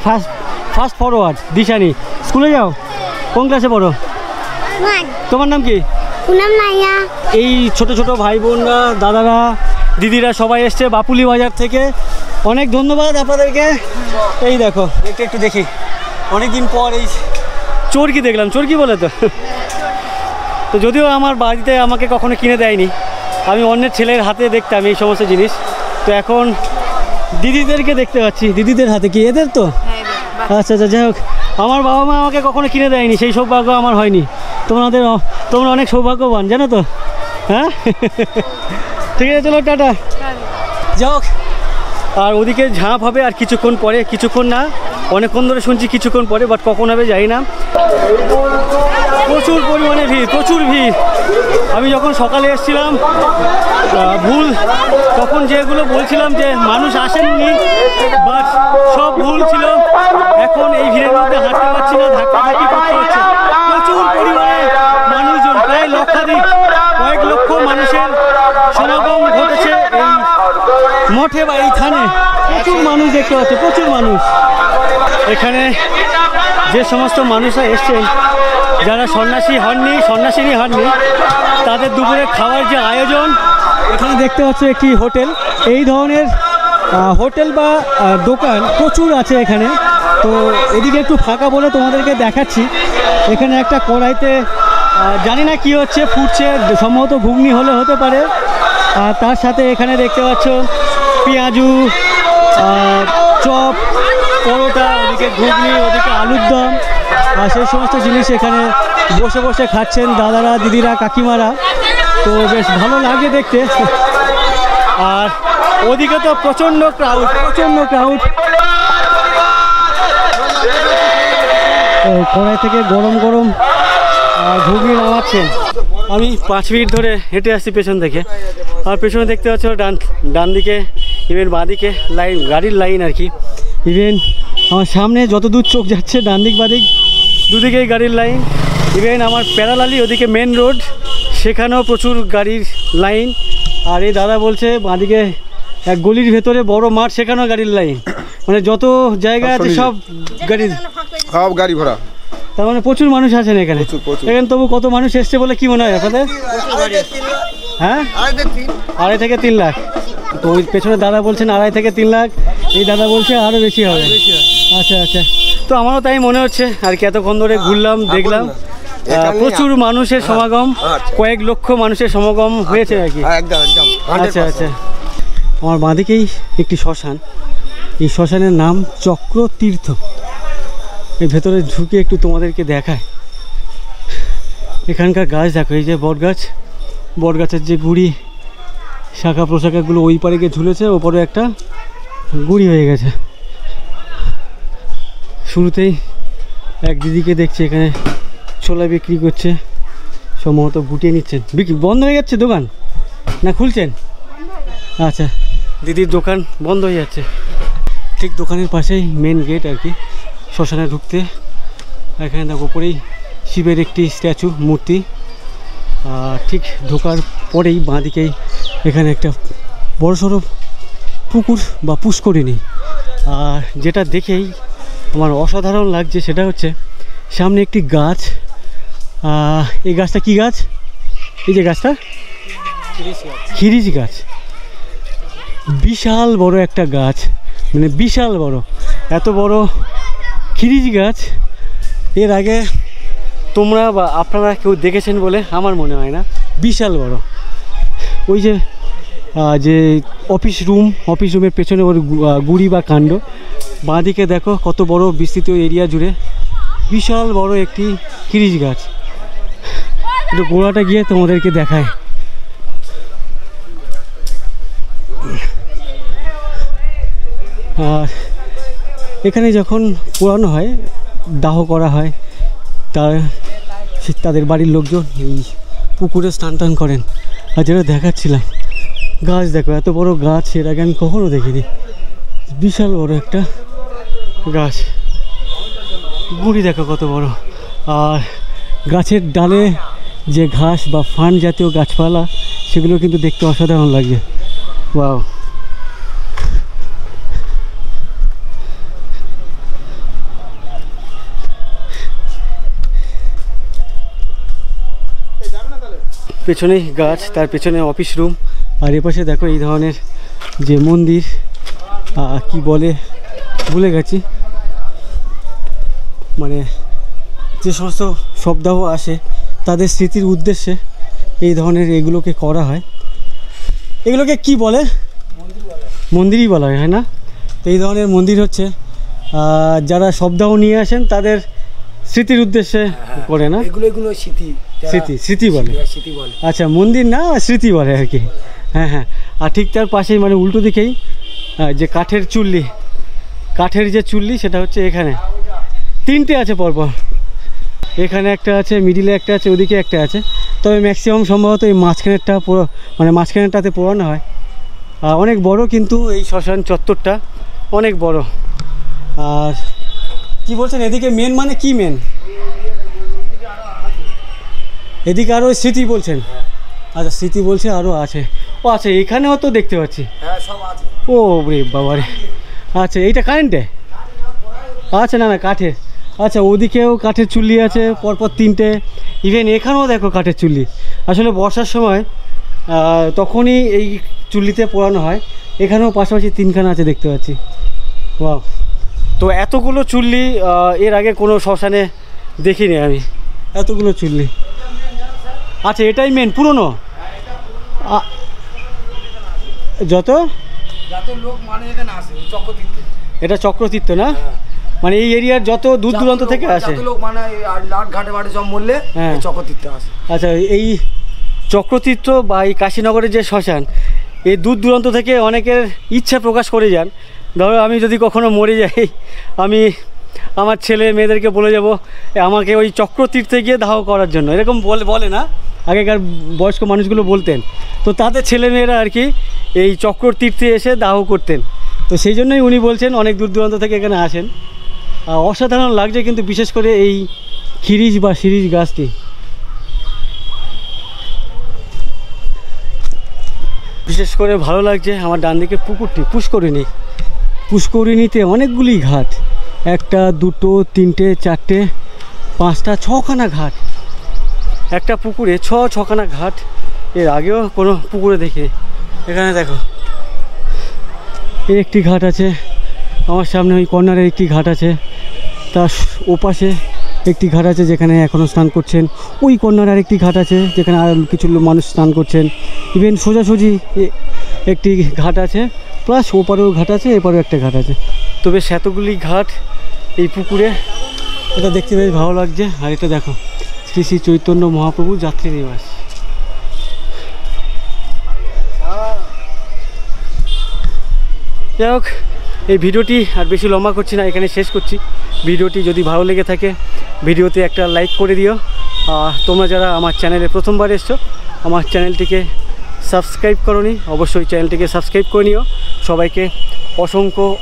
ফাস্ট ফরওয়ার্ড। দিশানি, স্কুলে যাও? কোন ক্লাসে পড়ো? তোমার নাম কি? এই ছোট ছোট ভাই বোনরা, দাদারা, দিদিরা সবাই এসছে বাপুলি বাজার থেকে। অনেক ধন্যবাদ আপনাদেরকে। এই দেখো, একটু দেখি, অনেকদিন পর এই চরকি দেখলাম। চরকি বলে তো যদিও আমার বাড়িতে আমাকে কখনো কিনে দেয়নি, আমি অন্যের ছেলের হাতে দেখতাম এই সমস্ত জিনিস। তো এখন দিদিদেরকে দেখতে পাচ্ছি, দিদিদের হাতে। কি এদের তো? আচ্ছা আচ্ছা, যাই হোক, আমার বাবা মা আমাকে কখনো কিনে দেয়নি, সেই সৌভাগ্য আমার হয়নি। তোমরা অনেক সৌভাগ্যবান, জানো তো? হ্যাঁ, ঠিক আছে, চলো টাটা। যাই হোক, আর ওদিকে ঝাঁপ হবে আর কিছুক্ষণ পরে, কিছুক্ষণ না অনেকক্ষণ ধরে শুনছি কিছুক্ষণ পরে, বাট কখন হবে জানি না। প্রচুর পরিমাণে ভিড়, প্রচুর ভিড়। আমি যখন সকালে এসেছিলাম ভুল, তখন যেগুলো বলছিলাম যে মানুষ আসেননি, বাট সব ভুল ছিল। এখন এই ভিড়ের মধ্যে হাঁটতে পারছি না, ধাক্কাধাক্কি করতে হচ্ছে। প্রচুর পরিমাণে মানুষজন, প্রায় লক্ষাধিক, কয়েক লক্ষ মানুষের সমাগম ঘটেছে এই মঠে বা এই থানে। প্রচুর মানুষ দেখতে পাচ্ছে, প্রচুর মানুষ। এখানে যে সমস্ত মানুষরা এসছেন, যারা সন্ন্যাসিনী হননি, তাদের দুপুরে খাওয়ার যে আয়োজন, এখানে দেখতে পাচ্ছ একটি হোটেল। এই ধরনের হোটেল বা দোকান প্রচুর আছে এখানে। তো এদিকে একটু ফাঁকা বলে তোমাদেরকে দেখাচ্ছি। এখানে একটা কড়াইতে জানি না কি হচ্ছে, ফুটছে, সম্ভবত ঘুগনি হলে হতে পারে। আর তার সাথে এখানে দেখতে পাচ্ছ পেঁয়াজু, চপ, পরোটা, ওদিকে ঘুগনি, ওদিকে আলুর দম, আর সেই সমস্ত জিনিস এখানে বসে বসে খাচ্ছেন দাদারা, দিদিরা, কাকিমারা। তো বেশ ভালো লাগে দেখতে। আর ওদিকে তো প্রচণ্ড ক্রাউড, প্রচণ্ড ক্রাউড। কড়াই থেকে গরম গরম ঘুগনি নামাচ্ছেন। আমি 5 মিনিট ধরে হেঁটে আসছি পেছন থেকে, আর পেছনে দেখতে পাচ্ছ ডান দিকে ইভেন বাঁ দিকে লাইন, গাড়ির লাইন আর কি। ইভেন আমার সামনে যত দূর চোখ যাচ্ছে ডান দিক বাঁ দিক দুদিকেই গাড়ির লাইন। ইভেন আমার প্যারালালি ওদিকে মেন রোড, সেখানেও প্রচুর গাড়ির লাইন। আর এই দাদা বলছে বাঁদিকে এক গলির ভেতরে বড় মাঠ, সেখানেও গাড়ির লাইন। মানে যত জায়গা আছে সব গাড়ি ভরা। তার মানে প্রচুর মানুষ আছেন এখানে। এখানে তবু কত মানুষ এসছে বলে কি মনে হয় আপনাদের? হ্যাঁ, 2.5 থেকে 3 লাখ। তো ওই পেছনে দাদা বলছেন 2.5 থেকে 3 লাখ, এই দাদা বলছে আরও বেশি হবে। আচ্ছা আচ্ছা, তো আমারও তাই মনে হচ্ছে আর কি। এতক্ষণ ধরে ঘুরলাম, দেখলাম প্রচুর মানুষের সমাগম, কয়েক লক্ষ মানুষের সমাগম হয়েছে আর কি। আচ্ছা আচ্ছা, আমার বাঁদিকেই একটি শ্মশান, এই শ্মশানের নাম চক্রতীর্থ। এই ভেতরে ঢুকে একটু তোমাদেরকে দেখায়। এখানকার গাছ দেখো, এই যে বট গাছ, বট গাছের যে গুড়ি শাখা প্রশাখাগুলো ওই পারে গিয়ে ঝুলেছে, ওপরে একটা গুড়ি হয়ে গেছে। শুরুতেই এক দিদিকে দেখছি এখানে ছোলা বিক্রি করছে, সম্ভবত গুটিয়ে নিচ্ছেন। বিক্রি বন্ধ হয়ে যাচ্ছে দোকান না খুলছেন? আচ্ছা, দিদির দোকান বন্ধ হয়ে যাচ্ছে। ঠিক দোকানের পাশেই মেন গেট আর কি শ্মশানে ঢুকতে। এখানে দেখো উপরেই শিবের একটি স্ট্যাচু, মূর্তি। ঠিক ঢোকার পরেই বাঁদিকেই এখানে একটা বড়সড় পুকুর বা পুষ্করিণী। আর যেটা দেখেই আমার অসাধারণ লাগছে সেটা হচ্ছে সামনে একটি গাছ। এই গাছটা কি গাছ? এই যে গাছটা খিরিজ গাছ, বিশাল বড় একটা গাছ, মানে বিশাল বড়। এত বড় খিরিজ গাছ এর আগে তোমরা বা আপনারা কেউ দেখেছেন বলে আমার মনে হয় না। বিশাল বড়। ওই যে অফিস রুমের পেছনে ওর গুড়ি বা কাণ্ড, বাঁদিকে দেখো কত বড় বিস্তৃত এরিয়া জুড়ে বিশাল বড় একটি খিরিজ গাছ। একটু গোড়াটা গিয়ে তোমাদেরকে দেখায়। আর এখানে যখন পোড়ানো হয়, দাহ করা হয়, তাদের বাড়ির লোকজন এই পুকুরে স্নান টান করেন। আর যেটা দেখাচ্ছিলাম গাছ দেখো, এত বড় গাছ এর আগে আমি কখনো দেখিনি। বিশাল বড় একটা গাছ, গুড়ি দেখো কত বড়। আর গাছের ডালে যে ঘাস বা ফান জাতীয় গাছপালা, সেগুলো কিন্তু দেখতে অসাধারণ লাগে। ওয়াও, পেছনেই গাছ, তার পেছনে অফিস রুম। আর এপাশে দেখো এই ধরনের যে মন্দির, কি বলে ভুলে গেছি, মানে যে সমস্ত শবদাহ আসে তাদের স্মৃতির উদ্দেশ্যে এই ধরনের এগুলোকে করা হয়। এগুলোকে কি বলে? মন্দিরই বলা হয় না? তো এই ধরনের মন্দির হচ্ছে যারা শবদাহ নিয়ে আসেন তাদের স্মৃতির উদ্দেশ্যে করে না? এগুলো স্মৃতি বলে। আচ্ছা, মন্দির না, স্মৃতি বলে আর কি। হ্যাঁ হ্যাঁ। আর ঠিক তার পাশেই মানে উল্টো দিকেই যে কাঠের যে চুল্লি সেটা হচ্ছে এখানে 3টে আছে পরপর। এখানে একটা আছে, মিডিলে একটা আছে, ওদিকে একটা আছে। তবে ম্যাক্সিমাম সম্ভবত এই মাঝখানেরটাতে পোড়ানো হয়। অনেক বড় কিন্তু এই শ্মশান চত্বরটা অনেক বড়। আর কি বলছেন এদিকে মেন মানে কি মেন? এদিকে আরও স্মৃতি বলছেন? আচ্ছা, স্মৃতি বলছে আরও আছে। ও আচ্ছা, এখানেও তো দেখতে পাচ্ছি। ও রে বাবা রে। আচ্ছা, এইটা কারেন্টে? আচ্ছা, না কাঠের। আচ্ছা, ওদিকেও কাঠের চুল্লি আছে পরপর 3টে। ইভেন এখানেও দেখো কাঠের চুল্লি। আসলে বর্ষার সময় তখনই এই চুল্লিতে পোড়ানো হয়। এখানেও পাশাপাশি 3খানা আছে দেখতে পাচ্ছি। ওয়াও, তো এতগুলো চুল্লি এর আগে কোনো শ্মশানে দেখিনি আমি, এতগুলো চুল্লি। আচ্ছা, এটাই মেন পুরনো। যত লোক মানে এখানে আসে চক্রতীর্থে, এটা চক্রতীর্থ না? মানে এই এরিয়ার যত দূর দূরান্ত থেকে আসে লোক, মানে লাট ঘাটে বাড়ি সব মরলে চক্রতীর্থে আসে। আচ্ছা, এই চক্রতীর্থ বা এই কাশীনগরের যে শ্মশান, এই দূর দূরান্ত থেকে অনেকের ইচ্ছা প্রকাশ করে যান। ধরো আমি যদি কখনো মরে যাই, আমি আমার ছেলে মেয়েদেরকে বলে যাব আমাকে ওই চক্রতীর্থে গিয়ে দাহ করার জন্য, এরকম বলে না আগেকার বয়স্ক মানুষগুলো বলতেন। তো তাদের ছেলে মেয়েরা আর কি এই চক্রতীর্থে এসে দাহ করতেন। তো সেই জন্যই উনি বলছেন অনেক দূর দূরান্ত থেকে এখানে আসেন। অসাধারণ লাগছে কিন্তু বিশেষ করে এই খিরিজ বা শিরিষ গাছটি। বিশেষ করে ভালো লাগছে আমার ডান দিকে পুকুরটি, পুষ্করিণীতে অনেকগুলি ঘাট, 1 2 3 4 5 6খানা ঘাট, একটা পুকুরে 6খানা ঘাট। এর আগেও কোনো পুকুরে দেখি। এখানে দেখো এই একটি ঘাট আছে, আমার সামনে ওই কর্নারে একটি ঘাট আছে, তার ওপাশে একটি ঘাট আছে যেখানে এখনও স্নান করছেন, ওই কর্নারে আরেকটি ঘাট আছে যেখানে আর কিছু মানুষ স্নান করছেন। ইভেন সোজাসুজি একটি ঘাট আছে, প্লাস ওপারেও ঘাট আছে, এপারেও একটা ঘাট আছে। তো বেশ এতগুলি ঘাট এই পুকুরে, এটা দেখতে বেশ ভালো লাগছে। আর এটা দেখো শ্রী শ্রী চৈতন্য মহাপ্রভু যাত্রী নিবাস। যাই হোক, এই ভিডিওটি আর বেশি লম্বা করছি না, এখানে শেষ করছি। ভিডিওটি যদি ভালো লেগে থাকে ভিডিওতে একটা লাইক করে দিও। তোমরা যারা আমার চ্যানেলে প্রথমবার এসছো, আমার চ্যানেলটিকে সাবস্ক্রাইব করোনি, অবশ্যই চ্যানেলটিকে সাবস্ক্রাইব করে নিও। সবাইকে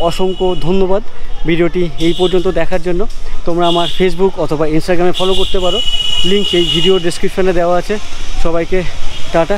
অসংখ্য ধন্যবাদ ভিডিওটি এই পর্যন্ত দেখার জন্য। তোমরা আমার ফেসবুক অথবা ইনস্টাগ্রামে ফলো করতে পারো, লিঙ্ক এই ভিডিও ডেসক্রিপশানে দেওয়া আছে। সবাইকে টাটা।